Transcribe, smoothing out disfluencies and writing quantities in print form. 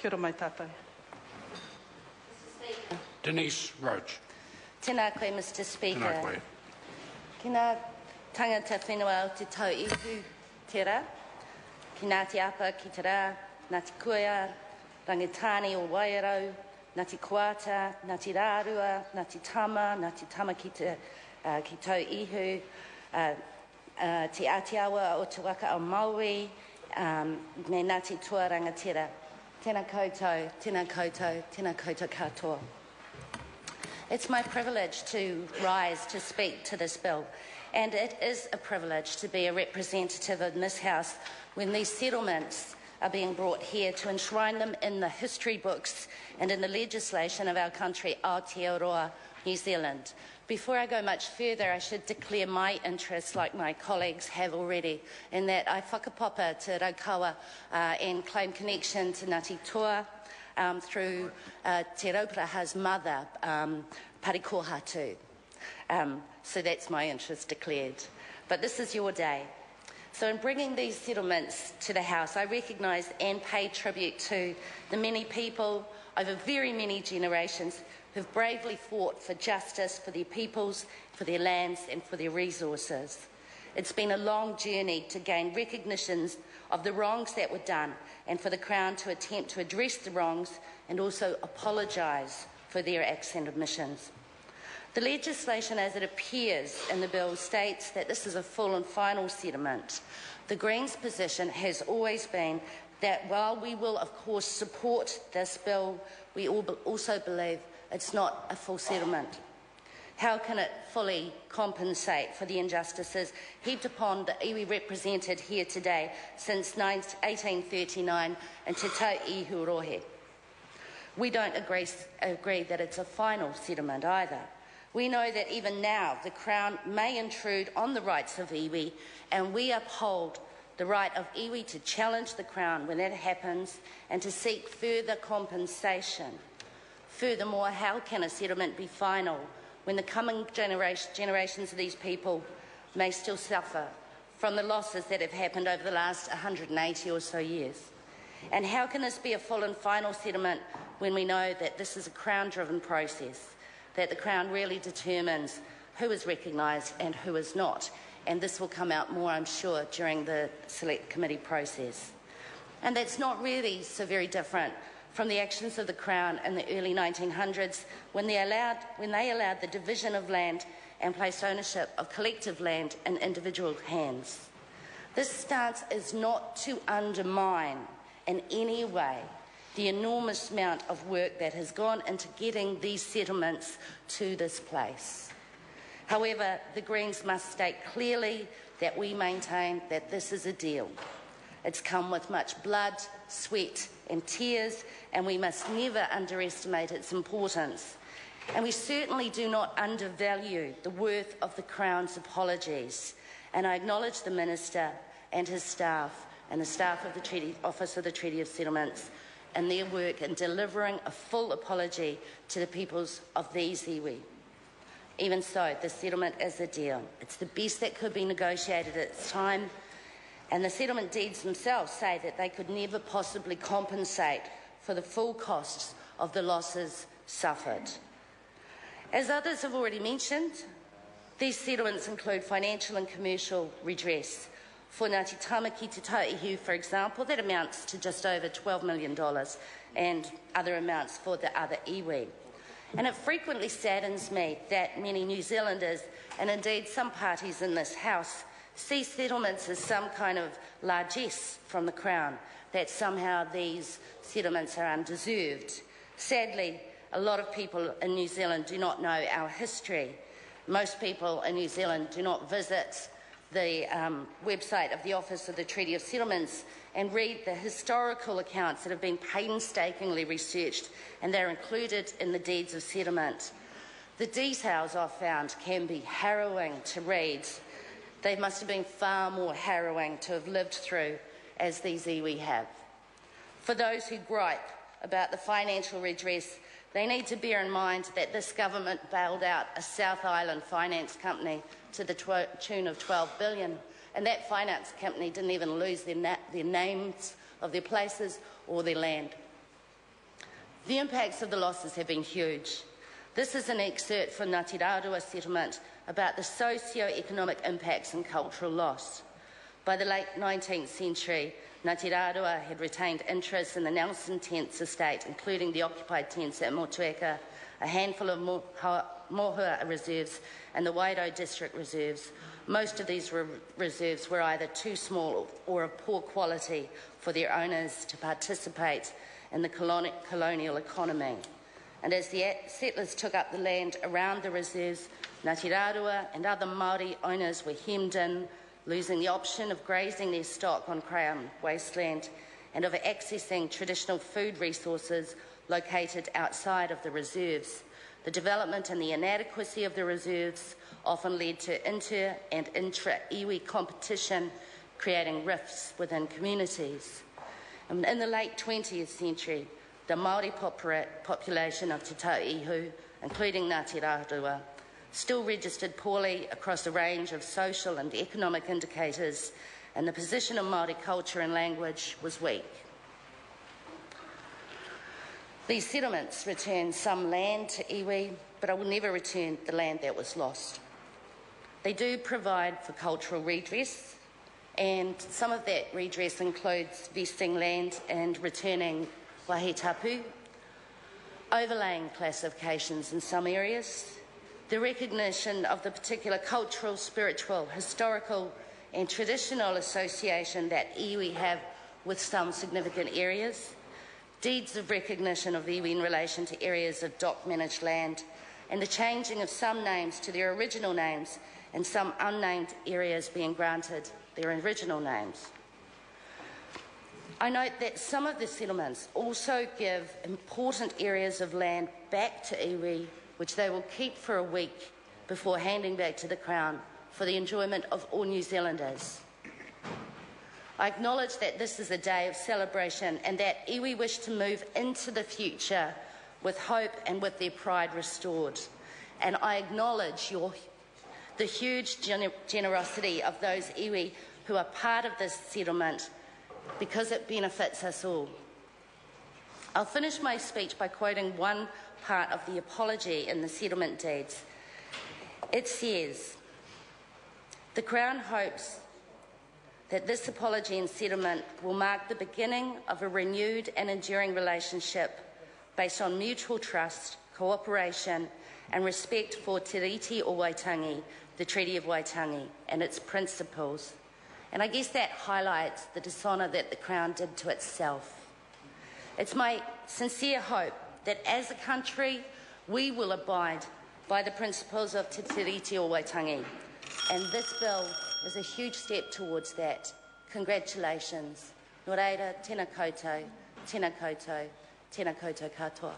Kia ora mai tātai. Denise Roach. Tēnā koe, Mr. Speaker. Tēnā koe. Ki ngā tangata whenua o te tau ihu te rā, ki Ngāti Apa ki te rā, Ngāti Kuia, Rangitāne o Wairau, Ngāti Kuata, Ngāti Rārua, Ngāti Tama ki tau ihu, te Atiawa o te waka o Maui, me Ngāti Tua Rangatira. Tēnā koutou, tēnā koutou, tēnā koutou katoa. It's my privilege to rise to speak to this bill, and it is a privilege to be a representative in this House when these settlements are being brought here to enshrine them in the history books and in the legislation of our country, Aotearoa, New Zealand. Before I go much further, I should declare my interest, like my colleagues have already, in that I whakapapa te Raukawa and claim connection to Ngāti Toa through Te Rauparaha's mother, Parikohatu. So that's my interest declared. But this is your day. So in bringing these settlements to the House, I recognise and pay tribute to the many people over very many generations who've bravely fought for justice for their peoples, for their lands and for their resources. It's been a long journey to gain recognition of the wrongs that were done and for the Crown to attempt to address the wrongs and also apologise for their acts and omissions. The legislation as it appears in the bill states that this is a full and final settlement. The Greens' position has always been that while we will of course support this bill, we also believe it's not a full settlement. How can it fully compensate for the injustices heaped upon the iwi represented here today since 1839 in Te Tau Ihu Rohe? We don't agree that it's a final settlement either. We know that even now the Crown may intrude on the rights of iwi, and we uphold the right of iwi to challenge the Crown when that happens and to seek further compensation. Furthermore, how can a settlement be final when the coming generations of these people may still suffer from the losses that have happened over the last 180 or so years? And how can this be a full and final settlement when we know that this is a Crown-driven process, that the Crown really determines who is recognised and who is not? And this will come out more, I'm sure, during the Select Committee process. And that's not really so very different from the actions of the Crown in the early 1900s when they allowed the division of land and placed ownership of collective land in individual hands. This stance is not to undermine in any way the enormous amount of work that has gone into getting these settlements to this place. However, the Greens must state clearly that we maintain that this is a deal. It's come with much blood, sweat and tears, and we must never underestimate its importance. And we certainly do not undervalue the worth of the Crown's apologies. And I acknowledge the Minister and his staff and the staff of the Office of the Treaty of Settlements and their work in delivering a full apology to the peoples of these iwi. Even so, the settlement is a deal. It's the best that could be negotiated at its time, and the settlement deeds themselves say that they could never possibly compensate for the full costs of the losses suffered. As others have already mentioned, these settlements include financial and commercial redress. For Ngāti Tamaki Te Tau Ihu, for example, that amounts to just over $12 million, and other amounts for the other iwi. And it frequently saddens me that many New Zealanders, and indeed some parties in this House, see settlements as some kind of largesse from the Crown, that somehow these settlements are undeserved. Sadly, a lot of people in New Zealand do not know our history. Most people in New Zealand do not visit the website of the Office of the Treaty of Settlements and read the historical accounts that have been painstakingly researched, and they're included in the deeds of settlement. The details I've found can be harrowing to read. They must have been far more harrowing to have lived through as these iwi have. For those who gripe about the financial redress, they need to bear in mind that this government bailed out a South Island finance company to the tune of $12 billion, and that finance company didn't even lose their names of their places or their land. The impacts of the losses have been huge. This is an excerpt from Ngāti Rārua settlement about the socio-economic impacts and cultural loss. By the late 19th century, Ngāti Rārua had retained interest in the Nelson Tents estate, including the occupied tents at Motueka, a handful of Mohua reserves and the Waido district reserves. Most of these reserves were either too small or of poor quality for their owners to participate in the colonial economy. And as the settlers took up the land around the reserves, Ngāti Rārua and other Māori owners were hemmed in, losing the option of grazing their stock on Crown wasteland and of accessing traditional food resources located outside of the reserves. The development and the inadequacy of the reserves often led to inter- and intra-iwi competition, creating rifts within communities. And in the late 20th century, the Māori population of Te Tauihu, including Ngāti Rārua, still registered poorly across a range of social and economic indicators, and the position of Māori culture and language was weak. These settlements returned some land to iwi, but I will never return the land that was lost. They do provide for cultural redress, and some of that redress includes vesting land and returning wāhi tapu, overlaying classifications in some areas, the recognition of the particular cultural, spiritual, historical and traditional association that iwi have with some significant areas, deeds of recognition of iwi in relation to areas of DOC-managed land, and the changing of some names to their original names and some unnamed areas being granted their original names. I note that some of the settlements also give important areas of land back to iwi, which they will keep for a week before handing back to the Crown for the enjoyment of all New Zealanders. I acknowledge that this is a day of celebration and that iwi wish to move into the future with hope and with their pride restored. And I acknowledge the huge generosity of those iwi who are part of this settlement, because it benefits us all. I'll finish my speech by quoting one part of the apology in the settlement deeds. It says, "The Crown hopes that this apology and settlement will mark the beginning of a renewed and enduring relationship based on mutual trust, cooperation and respect for Te Riti o Waitangi, the Treaty of Waitangi, and its principles." And I guess that highlights the dishonour that the Crown did to itself. It's my sincere hope that as a country, we will abide by the principles of Te Riti o Waitangi. And this bill is a huge step towards that. Congratulations. Nō reira, tēnā koutou, tēnā koutou, tēnā koutou katoa.